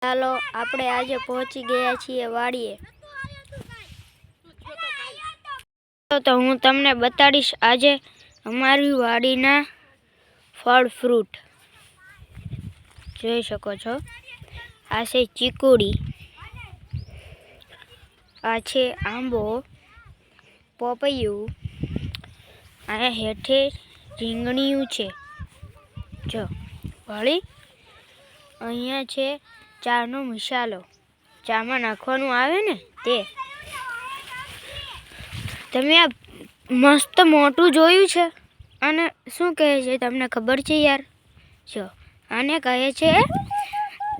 ચાલો આપણે આજે પહોંચી ગયા છીએ વાડીએ। તો હું તમને બતાડીશ આજે અમારી વાડીના ફળ ફ્રૂટ। જોઈ શકો છો, આ છે ચીકુડી, આ છે આંબો, પપૈયું, આ હેઠે રીંગણીયું છે। જો ભળી અહીંયા છે ચાનો મસાલો, ચામાં નાખવાનું આવે ને તે। તમે આ મસ્ત મોટું જોયું છે અને શું કહે છે તમને ખબર છે યાર? જો આને કહે છે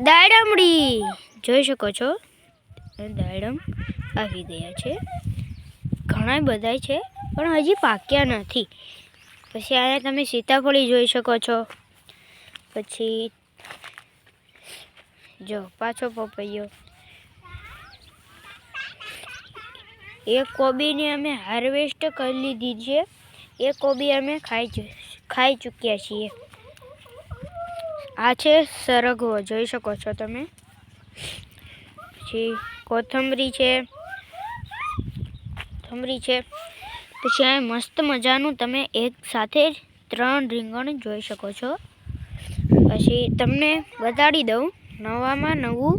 દાડમડી। જોઈ શકો છો દાડમ આવી ગયા છે, ઘણા બધા છે પણ હજી પાક્યા નથી। પછી અહીંયા તમે સીતાફળી જોઈ શકો છો, પછી જો પાછો પપૈયો, એક કોબીને અમે હાર્વેસ્ટ કરી લીધી છે, એક કોબી અમે ખાઈ ચૂક્યા છીએ। આ છે સરગવો, જોઈ શકો છો તમે, પછી કોથમરી છે, પછી આ મસ્ત મજાનું તમે એક સાથે 3 રીંગણ જોઈ શકો છો। પછી તમને બતાડી દઉં નવામાં નવું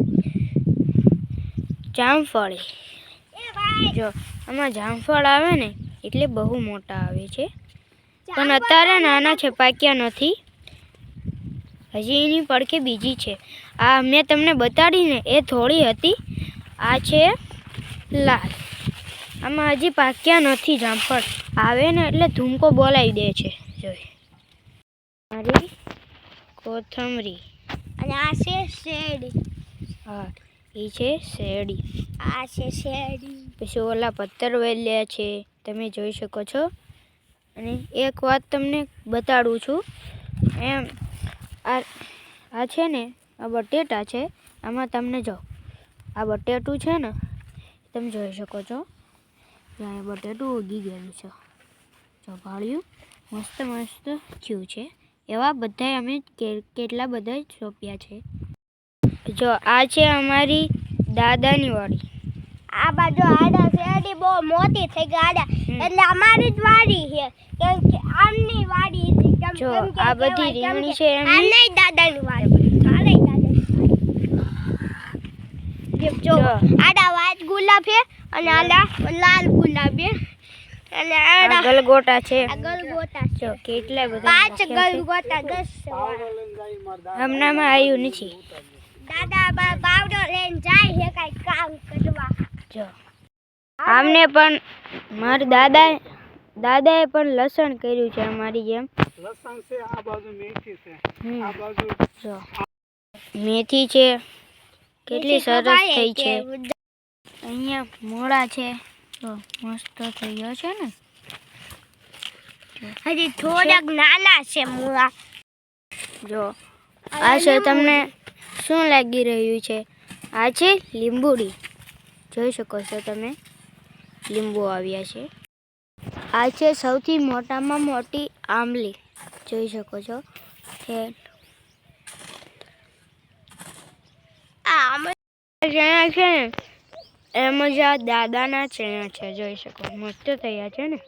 જામફળ। જો આમાં જામફળ આવે ને એટલે બહુ મોટા આવે છે, પણ અત્યારે નાના છે, પાક્યા નથી, હજી એની પડખે બીજી છે। આ મેં તમને બતાડી ને એ થોડી હતી, આ છે લાલ, આમાં હજી પાક્યા નથી જામફળ, આવે ને એટલે ધૂમકો બોલાવી દે છે। જોઈ મારી કોથમરી, અને આ છે શેરડી, હા એ છે શેરડી, આ છે શેરડી। પછી ઓલા પત્તર વેલ્યા છે તમે જોઈ શકો છો। અને એક વાત તમને બતાડું છું, એમ આ છે ને આ બટેટા છે, આમાં તમને જો આ બટેટું છે ને તમે જોઈ શકો છો, ત્યાં બટેટું ઉગી ગયેલું છે, જો ભાળ્યું મસ્ત મસ્ત થયું છે। એવા બધા અમે કેટલા બધા સોંપ્યા છે। જો આ છે અમારી દાદાની વાડી, આ બાજુ આડા શેરડી બહુ મોટી થઈ ગઈ આડા, એટલે અમારી જ વાડી છે, કેમ કે આમની વાડી હતી। જો આ બધી રીંગણી છે, આ નહીં દાદાની વાડી, આ નહીં દાદાની વાડી। જો આડા વ્હાઈટ ગુલાબ છે અને આડા લાલ ગુલાબ છે, અને આડા ગલગોટા છે, આ ગલગોટા છે, જો કેટલા બધા 5 ગલગોટા 10 હમણાંમાં આવ્યું નથી। દાદા બાવડો લઈને જાય છે કઈ કામ કરવા। જો આમને પણ મારા દાદાએ પણ લસણ કર્યું છે અમારી જેમ, લસણ છે, આ બાજુ મેથી છે, આ બાજુ જો મેથી છે, કેટલી સરસ થઈ છે। અહીંયા મોળા છે, જો મસ્ત થઈ ગયો છે ને, હજી થોડાક નાના છે મૂળા। જો આ છે તમને શું લાગી રહ્યું છે? આ છે લીંબુડી, જોઈ શકો છો તમે, લીંબુ આવ્યા છે। આ છે સૌથી મોટામાં મોટી આંબલી, જોઈ શકો છો। ચણા છે ને એમ જ આ દાદાના ચણા છે, જોઈ શકો મસ્ત થયા છે ને।